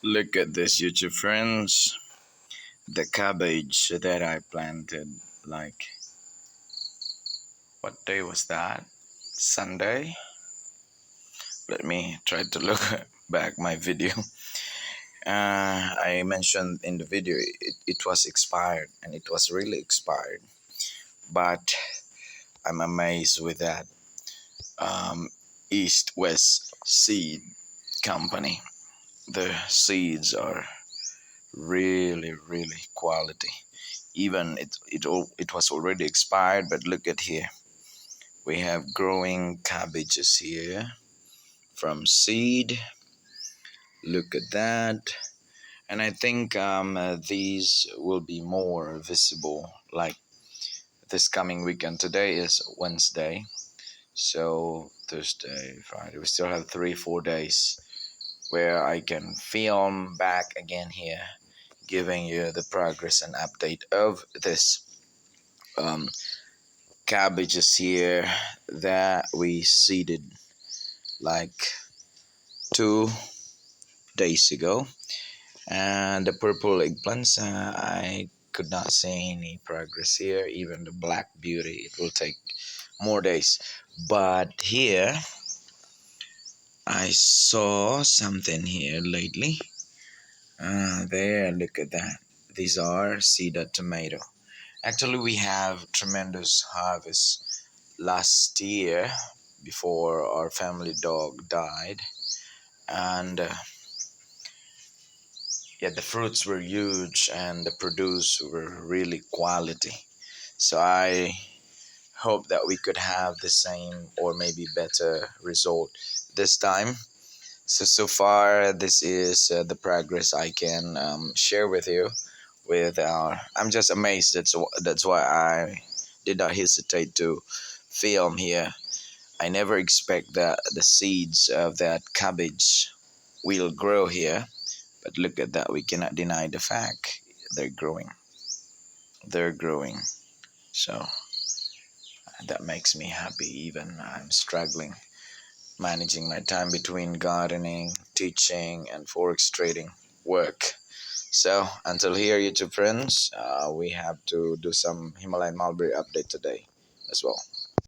Look at this, YouTube friends. The cabbage that I planted, like, what day was that? Sunday? Let me try to look back my video. I mentioned in the video it was expired, and it was really expired. But I'm amazed with that East West Seed Company. The seeds are really quality. Even it was already expired, but look at here. We have growing cabbages here from seed. Look at that. And I think these will be more visible like this coming weekend. Today is Wednesday, so Thursday, Friday. We still have 3-4 days where I can film back again here, giving you the progress and update of this um, cabbages here that we seeded like 2 days ago. And the purple eggplants, I could not see any progress here. Even the black beauty, it will take more days. But here I saw something here lately. There, look at that. These are Sida tomato. Actually, we have tremendous harvest last year before our family dog died, and yeah, the fruits were huge and the produce were really quality. So I hope that we could have the same or maybe better result this time. So far, this is the progress I can share with you. With our, I'm just amazed. That's why I did not hesitate to film here. I never expect that the seeds of that cabbage will grow here, but look at that. We cannot deny the fact they're growing. They're growing. So that makes me happy. Even I'm struggling managing my time between gardening, teaching, and forex trading work. So until here, YouTube friends, we have to do some Himalayan mulberry update today as well.